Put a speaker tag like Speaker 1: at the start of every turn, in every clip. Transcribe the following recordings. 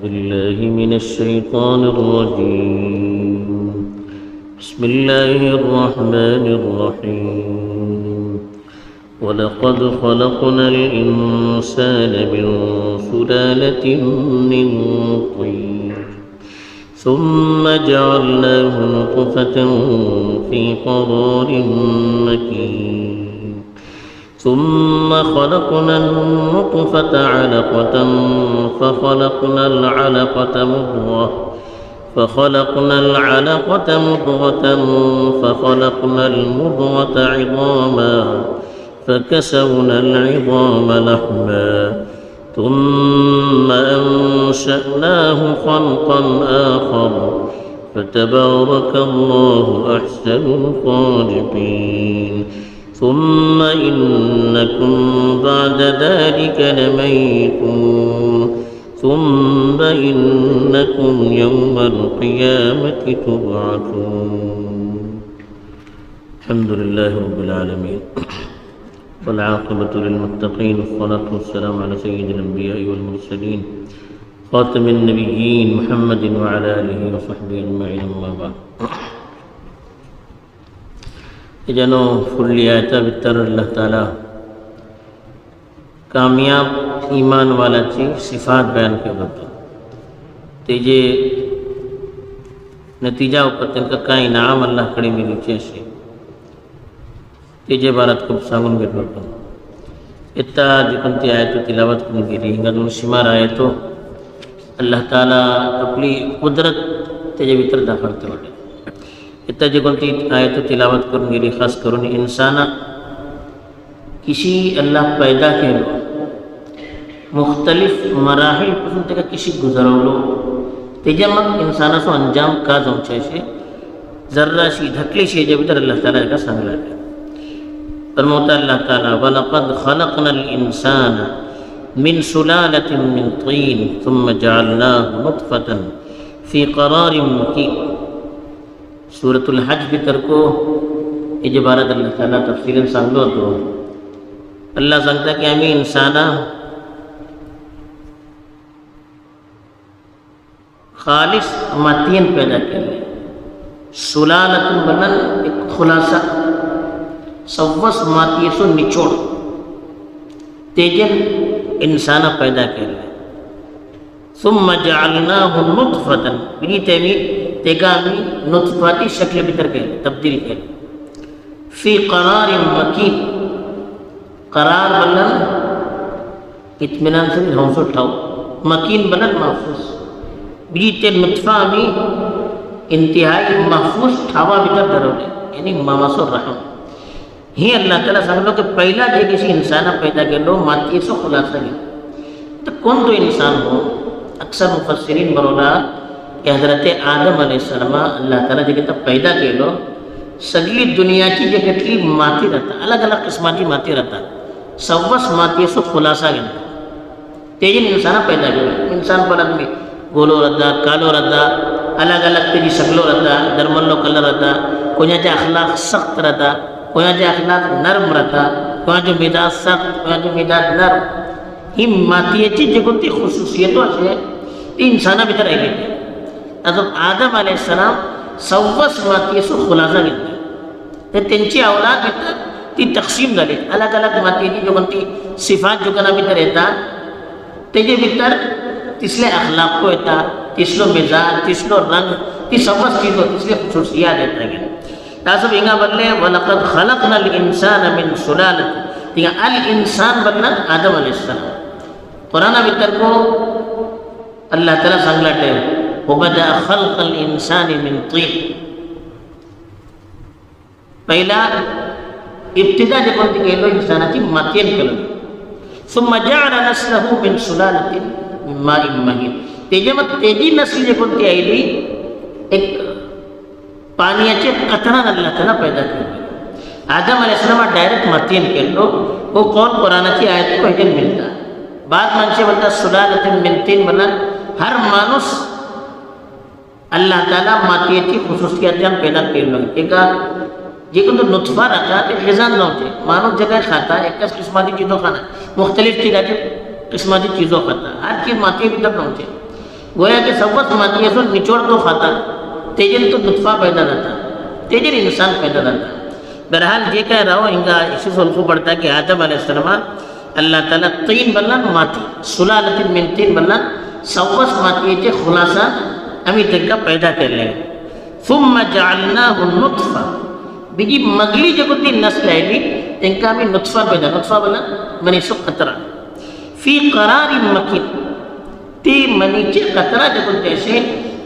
Speaker 1: بالله من الشيطان الرجيم بسم الله الرحمن الرحيم ولقد خلقنا الإنسان من سلالة من طين ثم جعلناه نطفة في قرار مكين ثم خلقنا النطفة علقة فخلقنا العلقة مضغة فخلقنا المضغة عظاما فكسونا العظام لحما ثم أنشأناه خلقا آخر فتبارك الله أحسن الخالقين ثم إنكم بعد ذلك لميتون ثم إنكم يوم القيامة تبعثون الحمد لله رب العالمين والعاقبة للمتقين والصلاة والسلام على سيد الأنبياء والمرسلين خاتم النبيين محمد وعلى آله وصحبه أجمعين أما بعد যেন ফুল্লি আয়াতের ভিতর আল্লাহ তাআলা कामयाब ईमान वालाची सिफात बयान केलं होतं ते जे नतीजा होता त्यांना काय इनाम अल्लाहकडे मिळूचे असे ते जे बारात खूप सांगून घेतलं होतं इत्ता जी कोणती आयत तिलावत करून गेली हिंगातून शिमार आयतो अल्लाह ताला आपली कुदरत त्याच्या भीतर दाखवते वाटे इत्ता जी कोणती आयत तिलावत करून गेली खास करून इंसाना किसी अल्लाह पैदा केलं मुख्तलिफ मराहिलपासून ते किशी गुजारवलो तेजा मग इंसानाचो अंजाम का जावचे अशें जर्राशी धाकलीशी हेजे भितर अल्लाह ताला एका सांगला फरमावता अल्लाह ताला वलक़द खलक़नल इंसाना मिन सुलालतिन मिन तीन थुम्मा जअलनाहु नुत्फतन फी क़रारिन मकीन सूरतुल हज भितर को हेजे बारात अल्लाह ताला तफसीलन सांगलो होतो अल्लाह सांगता की आम्ही इंसाना खालिस मातीयन पैदा केले सुलालतून बनल एक खुलासा सव्वस मातीयेचो निचोड तेजेन इंसाना पैदा केले सुम्मा जअलनाहु नुत्फतन बिनी तेमी तेगा आम्ही नुत्फाती शक्ल भितर केले तब्दील केले फी क़रारिन मकीन करार बनल इत्मीनान से हौसो ठाव मकीन बनल महफूज बीजी ते नुत्फा आम्ही इंतहाई महफूज ठावा भितर धरवले यानी मामासो रहम ही अल्लाह ताला सांगलो की पहिला जे किसी इंसाना पैदा केलो मातीयेचो खुलासा केलो तर कोण तो इंसान हो अक्सर मुफस्सिरीन बरोला की हजरत आदम अलैहिस्सलाम अल्लाह ताला जे किता पैदा केलो सगळी दुनियाची जे घेतली माती राहता अलग अलग किस्माची माती राहता सव्वस मातीयेचो खुलासा केलो तेजेन इंसाना पैदा केलो इंसान पण आदमी गोलो रहता कालो रहता अलग अलग तेजी शकलो रहता दरमल्लो कलर रहता कोणाचे अखलाक सख्त रहता कोणाचे अखलाक नरम रहता कोणाचे मिजाज सख्त कोणाचे मिजाज नरम ही मातीयेची जी कोणती खुसूसियतो असे ती इंसाना भितर आयली तातूंत आदम अलैहिस्सलाम सव्वस मातीयेचो खुलासा घेतला तर त्यांची औलाद भितर ती तकसीम जाली अलग अलग मातीयेची जी कोणती सिफात जो कोणा भितर येता तेजे भितर तिसले अखलाक को येता तिसलो मिजाज तिसलो रंग ती सव्वस चीजो तिसले खुसूसियात येता गेले तासो हिंगा बदले वलक़द खलक़नल इंसाना मिन सुलालत हिंगा अल इंसान बनना आदम अलैहिस्सलाम कुरान भितर को अल्लाह ताला सांगलाटे वबदा खल्क़ल इंसानी मिन तीन पहिला इब्तिदा जे कोणती केलो इंसानाची मातीयेन केलो सुम्मा जअला नस्लहु मिन सुलालतिन मिन माइन महीन तेजे मग तेजी नस्ल जे कोणती आयली एक पाण्याचे कतरान अल्लाह ताला पैदा केले आदम अलैहिस्सलाम डायरेक्ट मातीयेन केलो वो कौन कुरानाची आयत को हेजेन मिळता बाद माणसे बोलतात सुलालतिन मिन तीन म्हणा हर माणूस अल्लाह ताला मातीयेची खुसूसियतान पैदा केलो एका जे कोणतो नुतफा राहता ते गिजान नव्हते माणूस जे काय खाता एकाच किस्माची चीजो खाना मुख्तलिफ किस्माची चीजो खाता हर चीज माती भितर नव्हते गोया की सव्वस मातीसून निचोड तो खाता, तेजेन तो नुतफा पैदा जाता, तेजेन इंसान पैदा जाता. बहरहाल जे काय राहो हिंगा इसी सोलकू पड़ता कि आदम अलैहिस्सलाम अल्लाह ताला तीन बल्लन माती सुलालतिन मिन तीन बल्लन सव्वस मातीचे खुलासा आम्ही त्यांना पैदा केले. सुम्मा जअलनाहु नुतफा, बीजी मगली जे कोणती नस्ल आयली त्यांना आम्ही नुतफा पैदा, नुतफा बल्लन मनीसो कतरा फी करारिन मकीन, ती मनीचे कतरा जे कोणते असे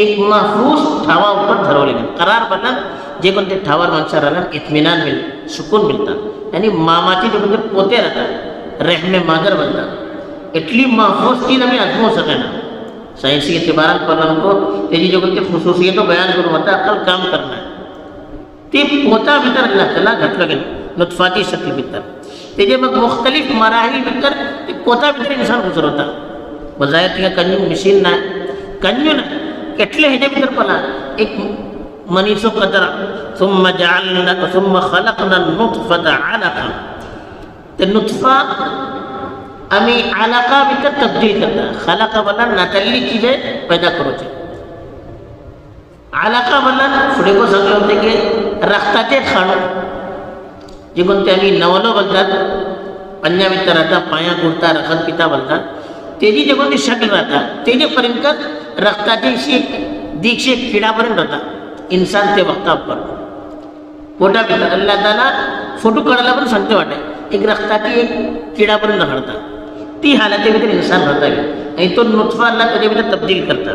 Speaker 1: एक महफूज ठावा ऊपर धरवले गेले. करार बल्लन जे कोणते ठावार माणसा राहणार इत्मिनान मिळ सुकून मिळतात आणि मामाचे जे कोणते पोते राहतात रहमे मादर बनतात. एटली महफूज चीज आम्ही आजमू सकेना. साइंसी एतबारात पर हमको तेजी जो कोणते खुसूसियतो बयान करून होता अक्कल काम करना है. ते पोता भीतर अल्लाह ताला घातलं गेलं नुतफाची शक्ल भीतर. तेजे मग मुख्तलिफ मराहिल भीतर ते पोता भीतर इंसान गुजर होता. बजाय तिका कन्यू मशीन ना कन्यू ना કેટલે હેજે ભીतर पला एक मनीसो कतरा. सुम्मा जअलना सुम्मा खलकना नुतफता अलका, ते नुतफा आम्ही अलका भीतर तब्दील करता. खलका बल्ला नातल्ली चीजें पैदा करोचे. अलका बल्ला फुडे को सांगले होते की रक्ताचे खाणू जे कोणते आम्ही नवलो बोलतात पन्या भीतर राहता, पाया गुडता रखत पिता बोलतात, तेजी जे कोणती शक्ल राहता तेजेपर्यंत रक्ताची दीक्षे किडापर्यंत होता इंसान ते वक्ता पर पोटा भीतर अल्लाह ताला फोटो काढायला पण सांगते वाटे एक रक्ताची एक किडापर्यंत घडता ती हालते भीतर इंसान राहता आणि तो नुतफा अल्लाह त्याच्या भीतर तब्दील करता.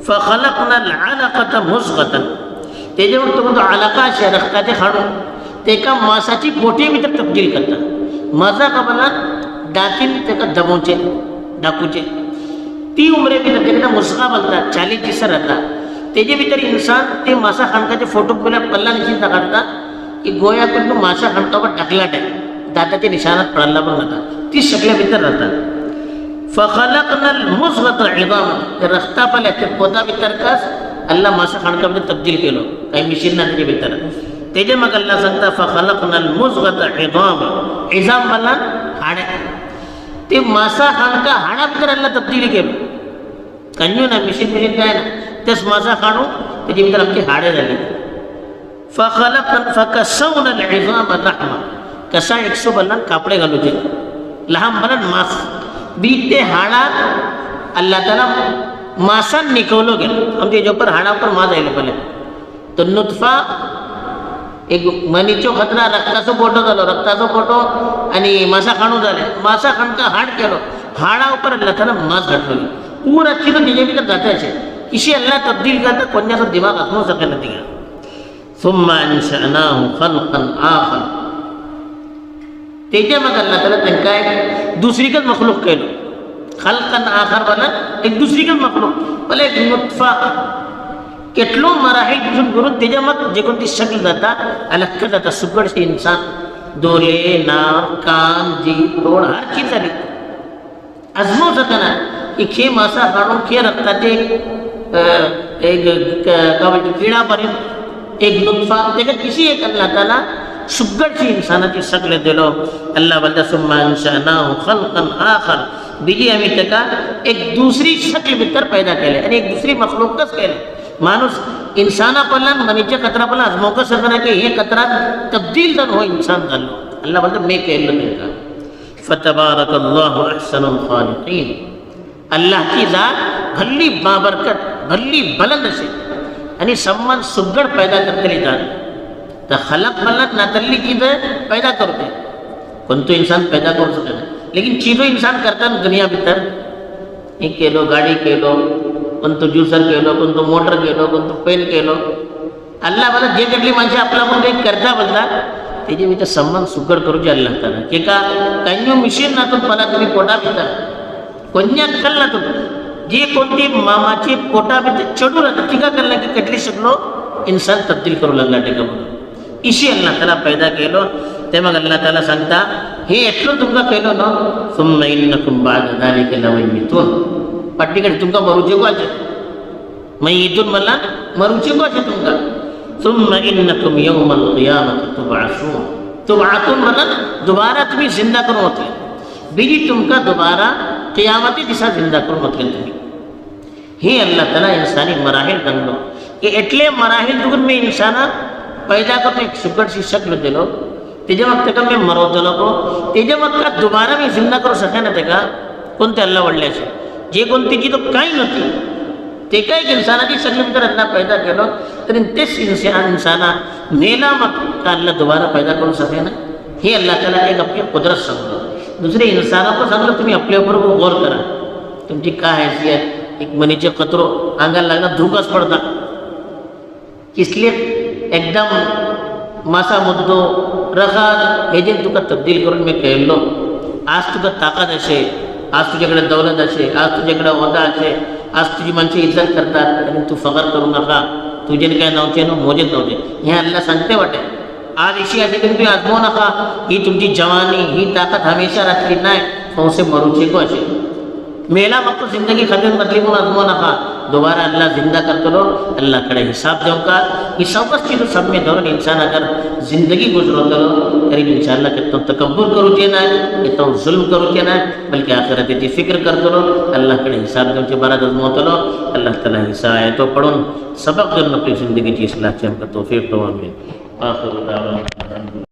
Speaker 1: फखलकना अलकता मुस्गतन, त्याच्यावर तो म्हणतो अलका असे रक्ताचे खाणू ते एका मासाची पोटी भीतर तब्दील करता. माझा कबला डाकीन त्याका दबोचे डाकूचे ती उमरे भीतर त्याला मुसगा बोलतात 40 दिवस राहता. त्याच्या भीतर इंसान ते मासा खाणकाचे फोटो पहिला पल्ला निश्चित काढता की गोयाकडून मासा खाणकावर टाकलाट आहे दाताच्या निशाणात पडायला पण राहतात ती सगळ्या भीतर राहतात. फखलकना मुस्गता इदाम, ते रस्ता पाल्या ते पोता भीतर कास अल्लाह मासा खाणकामध्ये तब्दील केलो काही मिशीन ना त्याच्या भीतर. त्याचे मग अल्लाह सांगता फखलकना मुस्गता इदाम, इजाम मला हाडे ते मासा खाणका हाडा भीतर अल्लाह तब्दील केलो. कन्यू ना मिशीन काय ना तेच मासा खाणू त्याच्या भीतर आमची हाडे झाली. फकसवना इजाम लहमा, कसा 100 बल्ला कापडे घालूचे लहान बलन मास बी ते हाडा अल्लाह ताला मासा निकवलो गेलो आमच्या ह्याच्यावर हाडावर मास आयलो पहिले. तो नुतफा एक मनीचो खतरा रक्ताचो फोटो झालो, रक्ताचो फोटो आणि मासा खाणू झाले, मासा खाणका हाड केलो, हाडा ऊपर अल्लाह ताला मास घातलो पूरा चीज त्याच्या भीतर जाता असे किसी अल्लाह तब्दील करता कोणाचा दिमाग आखणू सकेना तिका. सुम्मा अंशअनाहु खल्कन आखर, तेजे मग अल्लाह ताला त्यांना एक दुसरीकच मखलूक केलो. खल्कन आखर बना एक दुसरीकच मखलूक भले एक नुतफा કેટલો મરાહિલ પૂછું ગુરુ તેજા મત જે કોણતી શક્લ જાતા अलग कर जाता सुगड़ से इंसान डोले नाक कान जीभ तोड़ हर चीज झाली आजमो सकना की खे मासा काढून खे रक्ताचे एक का बोलते किडापर्यंत एक नुतफा त्याच्या किसी एक अल्लाह ताला सुगड़ची इंसानाची शक्ल दिलो. अल्लाह बोलता सुम्मा अंशअनाहु खल्कन आखर, बीजी आम्ही त्याका एक दुसरी शक्ल भीतर पैदा केले आणि एक दुसरी मखलूकच केले. माणूस इंसाना पडला मनीच्या कचरा पडला आजमोकं सगळं की हे कचरा तब्दील झालं हो इंसान झालो. अल्लाह बोलतो मी केलं त्यांना. फतबारकल्लाहु अहसनुल खालिकीन, अल्लाहची जात भल्ली बाबरकत भल्ली बुलंद असे आणि सम्मान सुगड़ पैदा करतली जात. तर खलक मलक नातल्ली चीज पैदा करते कोणतो इंसान पैदा करू शकत नाही. लेकिन चीजो इंसान करतात दुनिया भीतर हे केलो गाडी केलो कोणतो ज्युसर केलो कोणतो मोटर केलो कोणतो पेन केलो. अल्लाह मला जे કેટલી माणसे आपला पण एक करता बोलतात त्याचे मी सम्मान सुगड़ करूचे अल्लाह ताला के का कन्यू मिशीन ना तो मला तुम्ही पोटा भीतर कोण्या कल्ला तो जे कोणती मामाची पोटा भीतर चढू राहतात टीका करला की કેટલી सगळो इंसान तब्दील करू लागला टेका म्हणून इशी अल्लाह ताला पैदा केलो. ते मग अल्लाह ताला सांगता हे एटलो तुमका केलो ना सुम्मा इन्नकुम बाद जालिका लमयतून पट्टीकडे तुमका मरूचे को आहे मग इथून मला मरूचे को आहे तुमका. सुम्मा इन्नकुम यौमल क़ियामति तुबअसून मला दोबारा तुम्ही जिंदा करून होतले बीजी तुमका दोबारा क़ियामती दिसा जिंदा करून होतले तुम्ही. ही अल्लाह ताला इंसानी मराहिल दंगलो कि एटले मराहिल दुगन में इंसाना पैदा करतो एक सुगडची शक्ल दिलो तेजे वक्त का मैं मरवतलो को तेजे वक्त दोबारा मी जिंदा करू शके ना तेका कोणते अल्लाह वडल्याचे जे कोणती जी तो काही नव्हती ते काय इंसानाची शक्ल भितर अल्लाह पैदा केलो तरी तेच इंसाना मेला मग का अल्लाह दोबारा पैदा करू शके ना हे अल्लाह ताला एक आपली कुदरत सांगलो दुसरे इंसाना को सांगलो तुम्ही आपल्या ऊपर गौर करा तुमची काय हैसियत एक मनीचे कचरो अंगाला लागला धुकच पडता इसलिए एकदम मासा मुद्दो रखा हे तुका तब्दील करून मी केल्लो आज तुका ताकद असे आज तुझ्याकडे दौलत असे आज तुझ्याकडे होदा असे आज तुझी माणसे इज्जत करतात आणि तू फकर करू नका तुझे काय नव्हते ना मोजेत नव्हते हे अल्लाह सांगते वाटे आज इशी असे की तुम्ही आजमावू नका ही तुमची जवानी ही ताकद हमेशा राखली नाही फौसे मरूचे को असे मेला मग तो जिंदगी खतम बदली म्हणून आजमावू नका दोबारा अल्लाह जिंदा करतो अल्लाह कडे हिसाब देऊ का हिसाबच चीज सब में धरून इंसान अगर जिंदगी गुजरतो तरी इंशाअल्लाह कितना तकब्बुर करूचे नाही कितना जुल्म करूचे नाही बल्कि आखिरतेची फिक्र करतो अल्लाह कडे हिसाब देऊचे बारात आजमावतो अल्लाह ताला हिसाब आहे तो पडून सबक देऊन आपली जिंदगीची इस्लाहची हमका तौफीक दो आमीन आखिर दावा